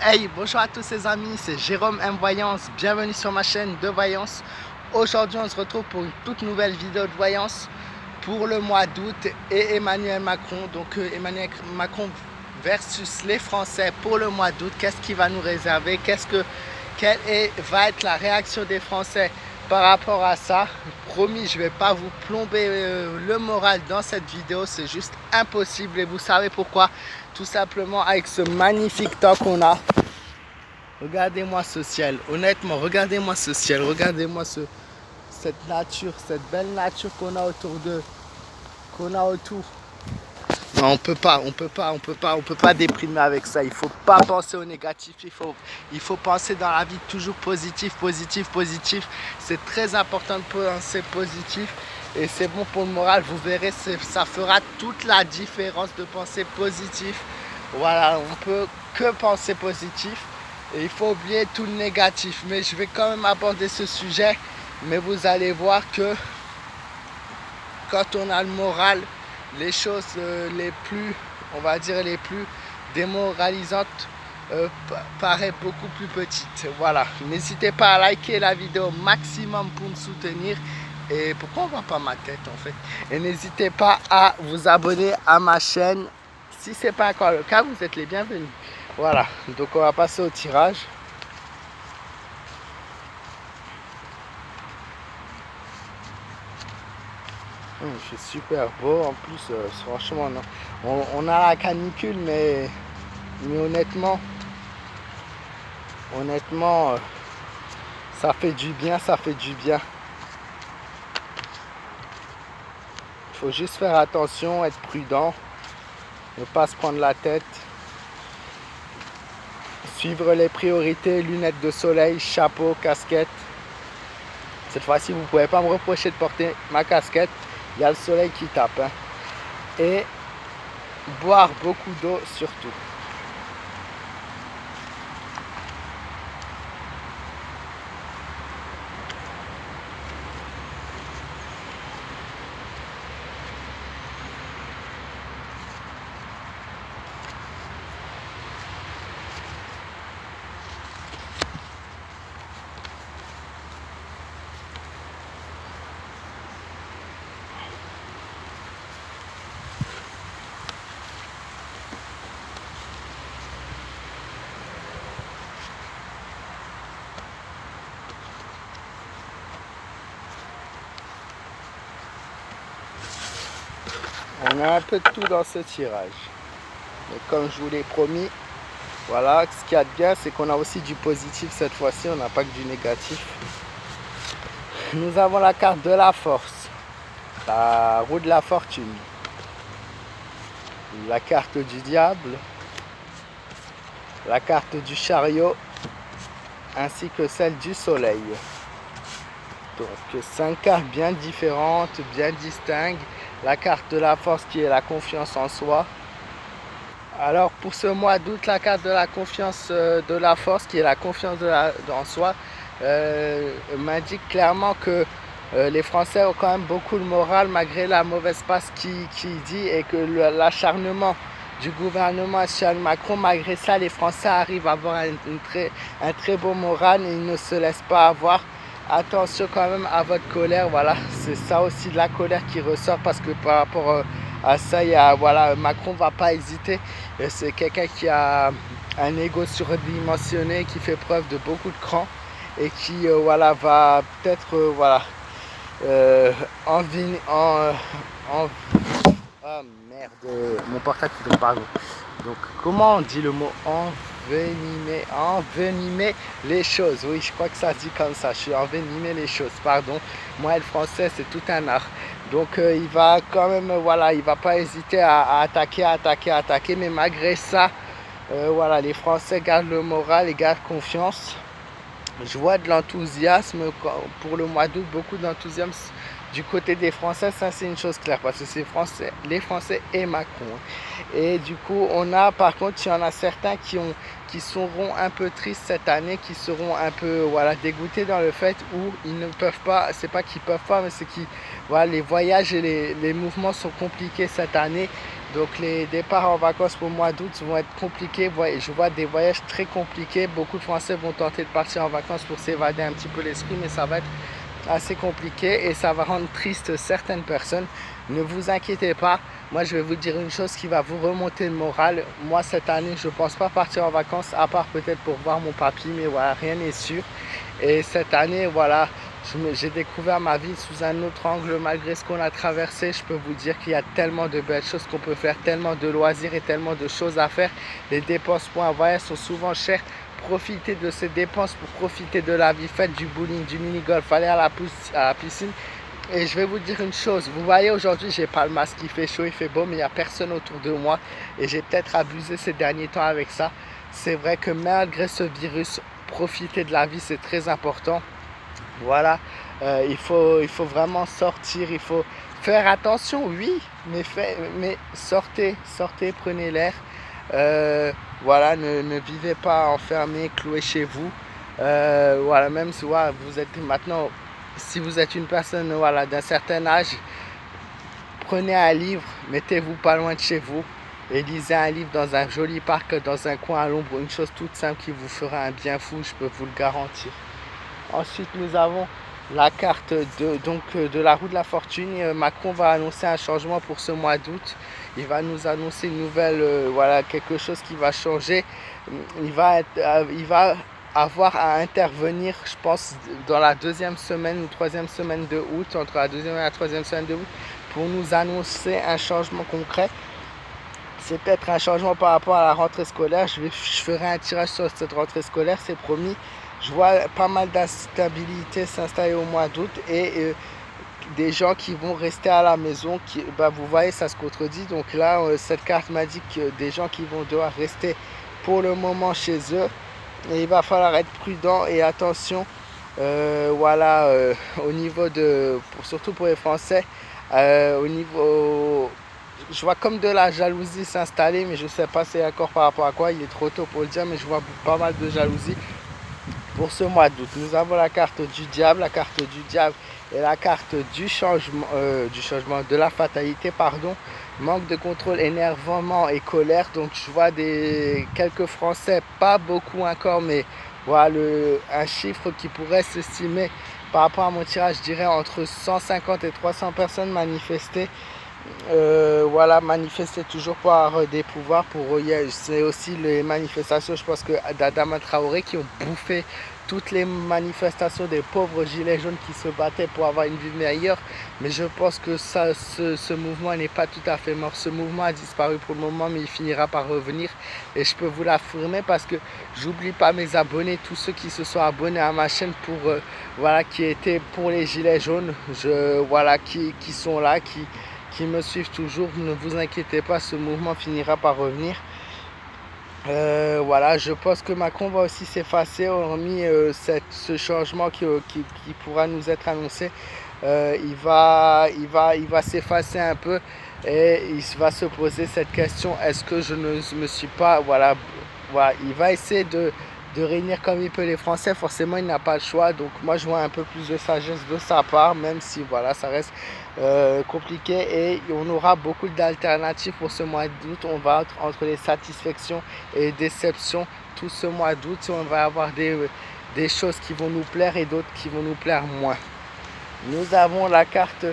Hey, bonjour à tous les amis, c'est Jérôme M Voyance, bienvenue sur ma chaîne de Voyance. Aujourd'hui on se retrouve pour une toute nouvelle vidéo de Voyance pour le mois d'août et Emmanuel Macron. Donc Emmanuel Macron versus les Français pour le mois d'août. Qu'est-ce qu'il va nous réserver? Va être la réaction des Français par rapport à ça? Promis, je ne vais pas vous plomber le moral dans cette vidéo, c'est juste impossible et vous savez pourquoi? Tout simplement avec ce magnifique temps qu'on a. Regardez-moi ce ciel, honnêtement, regardez-moi ce ciel, regardez-moi cette nature, cette belle nature qu'on a autour. Non, on peut pas déprimer avec ça. Il faut pas penser au négatif. Il faut penser dans la vie toujours positif. C'est très important de penser positif et c'est bon pour le moral. Vous verrez, ça fera toute la différence de penser positif. Voilà, on peut que penser positif et il faut oublier tout le négatif. Mais je vais quand même aborder ce sujet. Mais vous allez voir que quand on a le moral, les choses les plus, on va dire les plus démoralisantes paraissent beaucoup plus petites. Voilà, n'hésitez pas à liker la vidéo maximum pour me soutenir. Et pourquoi on voit pas ma tête en fait? Et n'hésitez pas à vous abonner à ma chaîne. Si ce n'est pas encore le cas, vous êtes les bienvenus. Voilà, donc on va passer au tirage. Il fait super beau en plus, franchement, non. On a la canicule, mais honnêtement, ça fait du bien, Il faut juste faire attention, être prudent, ne pas se prendre la tête, suivre les priorités, lunettes de soleil, chapeau, casquette. Cette fois-ci, vous ne pouvez pas me reprocher de porter ma casquette. Il y a le soleil qui tape. Hein. Et boire beaucoup d'eau surtout. On a un peu de tout dans ce tirage. Mais comme je vous l'ai promis, voilà, ce qu'il y a de bien, c'est qu'on a aussi du positif cette fois-ci, on n'a pas que du négatif. Nous avons la carte de la force, la roue de la fortune, la carte du diable, la carte du chariot, ainsi que celle du soleil. Donc 5 cartes bien différentes, bien distinctes. La carte de la force qui est la confiance en soi. Alors pour ce mois d'août, la carte de la confiance de la force qui est la confiance en soi m'indique clairement que les Français ont quand même beaucoup de morale malgré la mauvaise passe qui dit et que l'acharnement du gouvernement Emmanuel Macron, malgré ça les Français arrivent à avoir un très bon moral et ils ne se laissent pas avoir. Attention quand même à votre colère, voilà, c'est ça aussi de la colère qui ressort parce que par rapport à ça, voilà, Macron va pas hésiter, c'est quelqu'un qui a un ego surdimensionné, qui fait preuve de beaucoup de cran et qui voilà, va peut-être ah merde, mon portable qui tombe, pardon. Donc comment on dit le mot envenimer les choses? Oui, je crois que ça se dit comme ça. Je suis envenimer les choses, pardon. Moi, le français, c'est tout un art. Donc il va quand même, voilà, il va pas hésiter à attaquer. Mais malgré ça, voilà, les Français gardent le moral et gardent confiance. Je vois de l'enthousiasme pour le mois d'août, beaucoup d'enthousiasme du côté des Français, ça c'est une chose claire parce que c'est les Français et Macron. Et du coup, on a par contre, il y en a certains qui seront un peu tristes cette année, qui seront un peu voilà, dégoûtés dans le fait où ils ne peuvent pas, c'est pas qu'ils peuvent pas, mais c'est qu'ils voilà, les voyages et les mouvements sont compliqués cette année. Donc les départs en vacances pour le mois d'août vont être compliqués. Je vois des voyages très compliqués. Beaucoup de Français vont tenter de partir en vacances pour s'évader un petit peu l'esprit, mais ça va être assez compliqué et ça va rendre triste certaines personnes. Ne vous inquiétez pas, moi je vais vous dire une chose qui va vous remonter le moral. Moi cette année je ne pense pas partir en vacances, à part peut-être pour voir mon papy, mais voilà, rien n'est sûr. Et cette année, voilà, j'ai découvert ma vie sous un autre angle. Malgré ce qu'on a traversé, je peux vous dire qu'il y a tellement de belles choses qu'on peut faire, tellement de loisirs et tellement de choses à faire. Les dépenses pour un voyage sont souvent chères. Profitez de ces dépenses pour profiter de la vie. Faites du bowling, du mini-golf, allez à la piscine. Et je vais vous dire une chose, vous voyez aujourd'hui j'ai pas le masque, il fait chaud, il fait beau, mais il n'y a personne autour de moi. Et j'ai peut-être abusé ces derniers temps avec ça. C'est vrai que malgré ce virus, profiter de la vie c'est très important. Voilà, il faut vraiment sortir, il faut faire attention, oui, mais sortez, prenez l'air. Voilà, ne vivez pas enfermé, cloué chez vous. Voilà, même si voilà, vous êtes maintenant, si vous êtes une personne voilà, d'un certain âge, prenez un livre, mettez-vous pas loin de chez vous et lisez un livre dans un joli parc, dans un coin à l'ombre, une chose toute simple qui vous fera un bien fou, je peux vous le garantir. Ensuite, nous avons la carte de la roue de la fortune. Macron va annoncer un changement pour ce mois d'août. Il va nous annoncer une nouvelle, voilà, quelque chose qui va changer. Il va avoir à intervenir, je pense, dans la deuxième semaine ou troisième semaine de août, entre la deuxième et la troisième semaine de août, pour nous annoncer un changement concret. C'est peut-être un changement par rapport à la rentrée scolaire. Je ferai un tirage sur cette rentrée scolaire, c'est promis. Je vois pas mal d'instabilité s'installer au mois d'août et des gens qui vont rester à la maison. Vous voyez, ça se contredit. Donc là, cette carte m'a dit que des gens qui vont devoir rester pour le moment chez eux. Et il va falloir être prudent et attention. Voilà, au niveau surtout pour les Français, au niveau... Je vois comme de la jalousie s'installer, mais je ne sais pas c'est encore par rapport à quoi. Il est trop tôt pour le dire, mais je vois pas mal de jalousie pour ce mois d'août. Nous avons la carte du diable. La carte du diable et la carte du changement, de la fatalité, pardon. Manque de contrôle, énervement et colère. Donc je vois quelques Français, pas beaucoup encore, mais voilà un chiffre qui pourrait s'estimer par rapport à mon tirage, je dirais entre 150 et 300 personnes manifestées. Voilà, manifester toujours pour avoir des pouvoirs. C'est aussi les manifestations, je pense que d'Adama Traoré qui ont bouffé toutes les manifestations des pauvres gilets jaunes qui se battaient pour avoir une vie meilleure. Mais je pense que ce mouvement n'est pas tout à fait mort. Ce mouvement a disparu pour le moment, mais il finira par revenir. Et je peux vous l'affirmer parce que j'oublie pas mes abonnés, tous ceux qui se sont abonnés à ma chaîne pour voilà, qui étaient pour les gilets jaunes, voilà, qui sont là, qui me suivent toujours. Ne vous inquiétez pas, ce mouvement finira par revenir. Voilà, je pense que Macron va aussi s'effacer, hormis ce changement qui pourra nous être annoncé. Il va s'effacer un peu et il va se poser cette question: est-ce que je ne me suis pas... Voilà, il va essayer de réunir comme il peut les Français. Forcément, il n'a pas le choix. Donc moi, je vois un peu plus de sagesse de sa part, même si voilà, ça reste compliqué. Et on aura beaucoup d'alternatives pour ce mois d'août. On va entre les satisfactions et les déceptions tout ce mois d'août. On va avoir des choses qui vont nous plaire et d'autres qui vont nous plaire moins. Nous avons la carte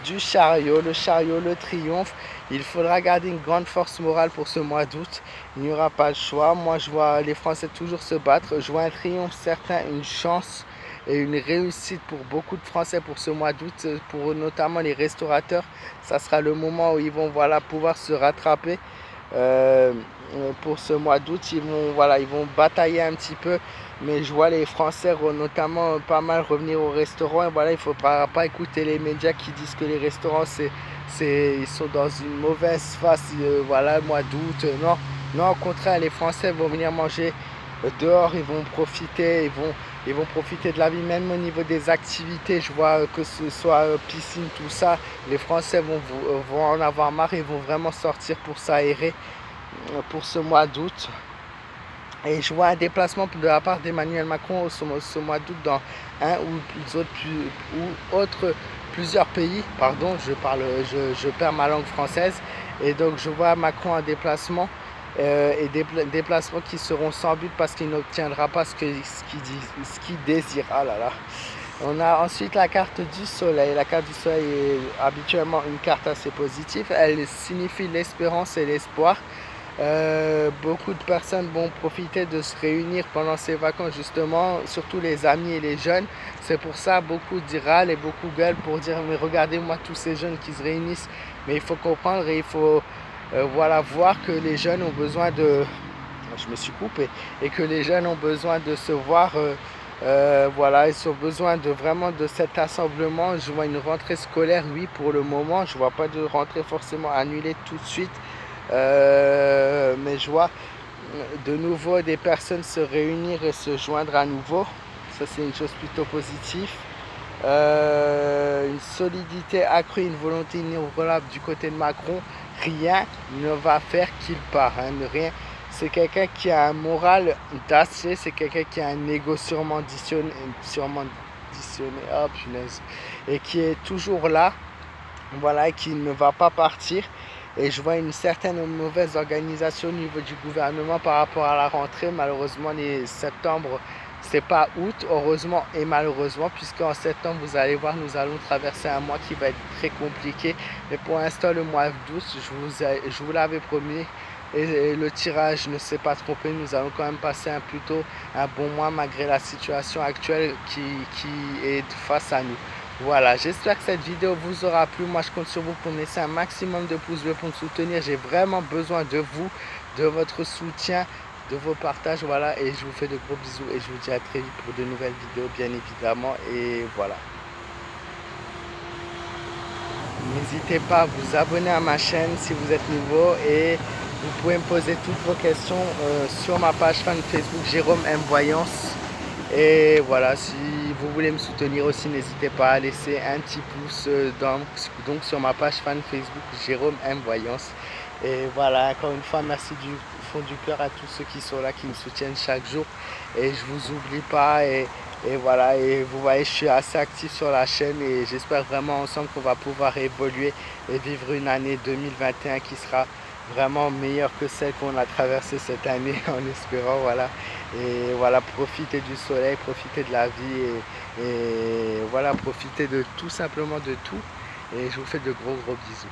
du chariot, le triomphe. Il faudra garder une grande force morale pour ce mois d'août. Il n'y aura pas le choix. Moi, je vois les Français toujours se battre. Je vois un triomphe certain, une chance et une réussite pour beaucoup de Français pour ce mois d'août, pour notamment les restaurateurs. Ça sera le moment où ils vont pouvoir se rattraper. Pour ce mois d'août, ils vont batailler un petit peu, mais je vois les Français notamment pas mal revenir au restaurant. Et voilà, il ne faut pas écouter les médias qui disent que les restaurants ils sont dans une mauvaise phase, voilà, le mois d'août. Non, au contraire, les Français vont venir manger dehors, ils vont profiter, ils vont profiter de la vie, même au niveau des activités. Je vois que ce soit piscine, tout ça, les Français vont en avoir marre, ils vont vraiment sortir pour s'aérer pour ce mois d'août. Et je vois un déplacement de la part d'Emmanuel Macron ce mois d'août dans un ou plusieurs pays. Pardon, je perds ma langue française. Et donc je vois Macron en déplacement et des déplacements qui seront sans but parce qu'il n'obtiendra pas ce qu'il désire. Ah là là. On a ensuite la carte du soleil. La carte du soleil est habituellement une carte assez positive. Elle signifie l'espérance et l'espoir. Beaucoup de personnes vont profiter de se réunir pendant ces vacances justement, surtout les amis et les jeunes. C'est pour ça beaucoup râlent et beaucoup gueulent pour dire mais regardez-moi tous ces jeunes qui se réunissent. Mais il faut comprendre et il faut voilà, voir que les jeunes ont besoin de... Je me suis coupé. Et que les jeunes ont besoin de se voir... voilà, ils ont besoin de vraiment de cet assemblement. Je vois une rentrée scolaire, oui, pour le moment. Je vois pas de rentrée forcément annulée tout de suite. Mais je vois de nouveau des personnes se réunir et se joindre à nouveau. Ça, c'est une chose plutôt positive. Une solidité accrue, une volonté inébranlable du côté de Macron. Rien ne va faire qu'il part. Hein, rien. C'est quelqu'un qui a un moral d'acier, c'est quelqu'un qui a un ego sûrement dissionné, oh punaise, et qui est toujours là, voilà, et qui ne va pas partir. Et je vois une certaine mauvaise organisation au niveau du gouvernement par rapport à la rentrée. Malheureusement, les septembre, c'est pas août, heureusement et malheureusement, puisqu'en septembre, vous allez voir, nous allons traverser un mois qui va être très compliqué. Mais pour l'instant, le mois d'août, je vous l'avais promis, et le tirage ne s'est pas trompé. Nous allons quand même passer plutôt un bon mois malgré la situation actuelle qui est face à nous. Voilà, j'espère que cette vidéo vous aura plu. Moi, je compte sur vous pour me laisser un maximum de pouces bleus pour me soutenir. J'ai vraiment besoin de vous, de votre soutien, de vos partages. Voilà, et je vous fais de gros bisous et je vous dis à très vite pour de nouvelles vidéos, bien évidemment. Et voilà. N'hésitez pas à vous abonner à ma chaîne si vous êtes nouveau et vous pouvez me poser toutes vos questions sur ma page fan Facebook Jérôme M Voyance. Et voilà, si vous voulez me soutenir aussi, n'hésitez pas à laisser un petit pouce donc sur ma page fan Facebook Jérôme M Voyance. Et voilà, encore une fois, merci du fond du cœur à tous ceux qui sont là, qui me soutiennent chaque jour. Et je vous oublie pas. Et voilà, et vous voyez, je suis assez actif sur la chaîne et j'espère vraiment ensemble qu'on va pouvoir évoluer et vivre une année 2021 qui sera vraiment meilleure que celle qu'on a traversée cette année en espérant, voilà. Et voilà, profiter du soleil, profiter de la vie et voilà, profiter de tout simplement de tout. Et je vous fais de gros bisous.